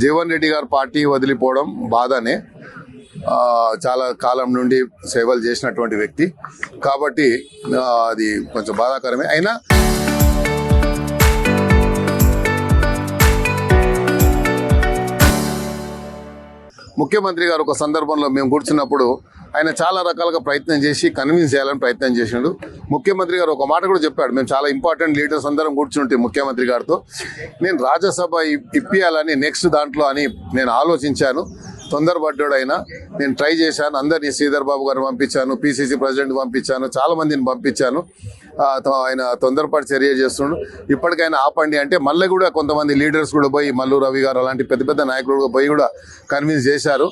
జీవన్ రెడ్డి గారు పార్టీ వదిలిపోవడం బాధనే. చాలా కాలం నుండి సేవలు చేసినటువంటి వ్యక్తి కాబట్టి అది కొంచెం బాధాకరమే. అయినా ముఖ్యమంత్రి గారు ఒక సందర్భంలో మేము కూర్చున్నప్పుడు ఆయన చాలా రకాలుగా ప్రయత్నం చేసి కన్విన్స్ చేయాలని ప్రయత్నం చేసిండు. ముఖ్యమంత్రి గారు ఒక మాట కూడా చెప్పాడు, మేము చాలా ఇంపార్టెంట్ లీడర్స్ అందరం కూర్చుంటే ముఖ్యమంత్రి గారితో నేను రాజ్యసభ ఇప్పియాలని నెక్స్ట్ దాంట్లో అని నేను ఆలోచించాను. తొందరపడ్డాడైనా నేను ట్రై చేశాను. అందరినీ శ్రీధర్ బాబు గారిని పంపించాను, పిసిసి ప్రెసిడెంట్ పంపించాను, చాలా మందిని పంపించాను. ఆయన తొందరపాటు చర్య చేస్తుండు. ఇప్పటికైనా ఆపండి అంటే మళ్ళీ కూడా కొంతమంది లీడర్స్ కూడా పోయి మల్లు రవి గారు అలాంటి పెద్ద పెద్ద నాయకులు పోయి కూడా కన్విన్స్ చేశారు.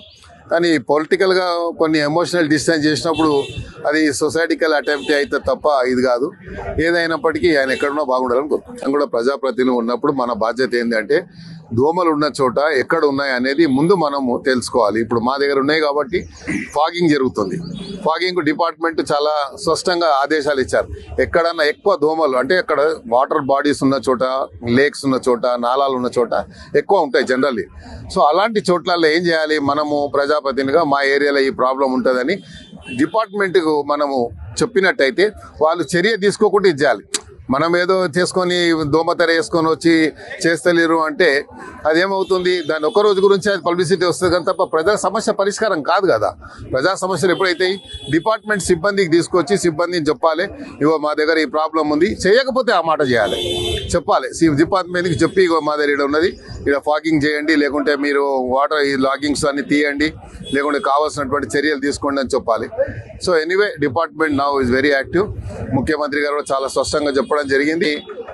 కానీ పొలిటికల్గా కొన్ని ఎమోషనల్ డిస్టెన్స్ చేసినప్పుడు అది సొసైటికల్ అటెంప్ట్ అయితే తప్ప ఇది కాదు. ఏదైనప్పటికీ ఆయన ఎక్కడున్నా బాగుండాలని కోరుకుంటాం. కూడా ప్రజాప్రతినిధులు ఉన్నప్పుడు మన బాధ్యత ఏంటంటే దోమలు ఉన్న చోట ఎక్కడ ఉన్నాయి అనేది ముందు మనము తెలుసుకోవాలి. ఇప్పుడు మా దగ్గర ఉన్నాయి కాబట్టి ఫాగింగ్ జరుగుతుంది. ఫాగింగ్ డిపార్ట్మెంట్ చాలా స్పష్టంగా ఆదేశాలు ఇచ్చారు. ఎక్కడన్నా ఎక్కువ దోమలు అంటే అక్కడ వాటర్ బాడీస్ ఉన్న చోట, లేక్స్ ఉన్న చోట, నాలాలు ఉన్న చోట ఎక్కువ ఉంటాయి జనరల్లీ. సో అలాంటి చోట్లలో ఏం చేయాలి, మనము ప్రజాప్రతినిధిగా మా ఏరియాలో ఈ ప్రాబ్లం ఉంటుందని డిపార్ట్మెంట్కు మనము చెప్పినట్టయితే వాళ్ళు చర్య తీసుకోకుండా ఇచ్చేయాలి. మనం ఏదో చేసుకొని దోమతెర వేసుకొని వచ్చి చేస్తలేరు అంటే అదేమవుతుంది, దాని ఒక్క రోజు గురించి అది పబ్లిసిటీ వస్తుంది కానీ తప్ప ప్రజా సమస్య పరిష్కారం కాదు కదా. ప్రజా సమస్యలు ఎప్పుడైతే డిపార్ట్మెంట్ సిబ్బందికి తీసుకొచ్చి సిబ్బందిని చెప్పాలి, ఇగో మా దగ్గర ఈ ప్రాబ్లం ఉంది, చేయకపోతే ఆ మాట చేయాలి, చెప్పాలి. డిపార్ట్మెంట్కి చెప్పి ఇగో మా దగ్గర ఇక్కడ ఉన్నది, ఇక్కడ ఫాగింగ్ చేయండి, లేకుంటే మీరు వాటర్ ఈ లాగింగ్స్ అన్ని తీయండి, లేకుంటే కావాల్సినటువంటి చర్యలు తీసుకోండి అని చెప్పాలి. So anyway department now is very active. ముఖ్యమంత్రి గారు చాలా స్పష్టంగా చెప్పడం జరిగింది.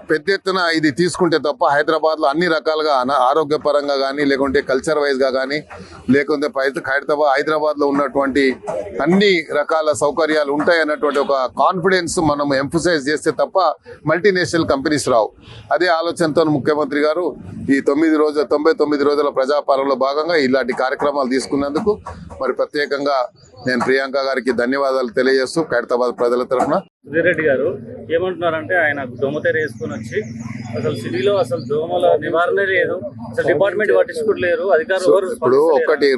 పెద్ద ఎత్తున ఇది తీసుకుంటే తప్ప హైదరాబాద్లో అన్ని రకాలుగా ఆరోగ్యపరంగా కానీ, లేకుంటే కల్చర్ వైజ్గా కానీ, లేకుంటే హైదరాబాద్లో ఉన్నటువంటి అన్ని రకాల సౌకర్యాలు ఉంటాయి అన్నటువంటి ఒక కాన్ఫిడెన్స్ మనం ఎంఫసైజ్ చేస్తే తప్ప మల్టీనేషనల్ కంపెనీస్ రావు. అదే ఆలోచనతో ముఖ్యమంత్రి గారు ఈ 99 రోజుల ప్రజాపాలనలో భాగంగా ఇలాంటి కార్యక్రమాలు తీసుకున్నందుకు మరి ప్రత్యేకంగా నేను ప్రియాంక గారికి ధన్యవాదాలు తెలియజేస్తూ ఖైరతాబాద్ ప్రజల తరఫున. సుధీర్ రెడ్డి గారు ఏమంటున్నారంటే ఆయన దోమతెర వేసుకొని వచ్చి అసలు సిటీలో అసలు దోమల నివారణ లేదు, అసలు డిపార్ట్మెంట్ పట్టించుకోవట్లేరు, అధికారులు. ఇప్పుడు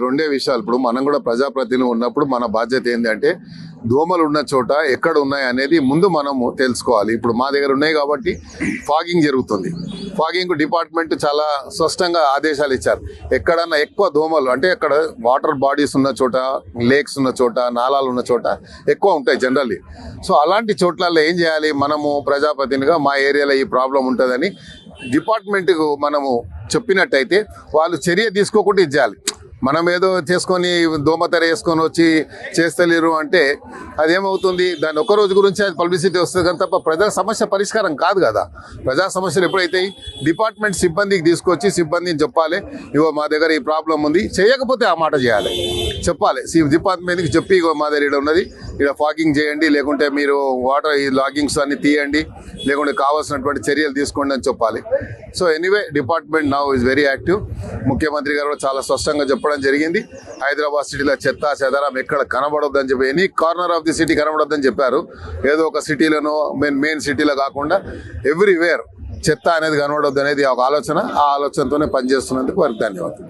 రెండే విషయాలు. ఇప్పుడు మనం కూడా ప్రజాప్రతినిధులు ఉన్నప్పుడు మన బాధ్యత ఏంటంటే దోమలు ఉన్న చోట ఎక్కడ ఉన్నాయి అనేది ముందు మనము తెలుసుకోవాలి. ఇప్పుడు మా దగ్గర ఉన్నాయి కాబట్టి ఫాగింగ్ జరుగుతుంది. ఫాగింగ్ డిపార్ట్మెంట్ చాలా స్పష్టంగా ఆదేశాలు ఇచ్చారు. ఎక్కడన్నా ఎక్కువ దోమలు అంటే అక్కడ వాటర్ బాడీస్ ఉన్న చోట, లేక్స్ ఉన్న చోట, నాలాలు ఉన్న చోట ఎక్కువ ఉంటాయి జనరల్లీ. సో అలాంటి చోట్లలో ఏం చేయాలి, మనము ప్రజాప్రతినిధిగా మా ఏరియాలో ఈ ప్రాబ్లం ఉంటుందని డిపార్ట్మెంట్కు మనము చెప్పినట్టయితే వాళ్ళు చర్య తీసుకోకుండా ఇచ్చేయాలి. మనం ఏదో చేసుకొని దోమతెర వేసుకొని వచ్చి చేస్తలేరు అంటే అదేమవుతుంది, దాని ఒక్క రోజు గురించి అది పబ్లిసిటీ వస్తుంది కానీ తప్ప ప్రజా సమస్య పరిష్కారం కాదు కదా. ప్రజా సమస్యలు ఎప్పుడైతే డిపార్ట్మెంట్ సిబ్బందికి తీసుకొచ్చి సిబ్బందిని చెప్పాలి, ఇగో మా దగ్గర ఈ ప్రాబ్లం ఉంది, చేయకపోతే ఆ మాట చేయాలి, చెప్పాలి. డిపార్ట్మెంట్కి చెప్పి ఇగో మా దగ్గర ఇక్కడ ఉన్నది, ఇక్కడ ఫాగింగ్ చేయండి, లేకుంటే మీరు వాటర్ ఈ లాగింగ్స్ అన్ని తీయండి, లేకుంటే కావాల్సినటువంటి చర్యలు తీసుకోండి అని చెప్పాలి. So anyway department now is very active. ముఖ్యమంత్రి గారు చాలా స్పష్టంగా చెప్పడం జరిగింది. హైదరాబాద్ సిటీలో చెత్త చెదారం ఎక్కడ కనబడొద్దని చెప్పి, any corner of the city కనబడొద్దని చెప్పారు. ఏదో ఒక సిటీలోనో మెయిన్ సిటీలో కాకుండా ఎవ్రీవేర్ చెత్త అనేది కనబడొద్దు అనేది ఒక ఆలోచన. ఆ ఆలోచనతోనే పనిచేస్తున్నందుకు వారికి ధన్యవాదాలు.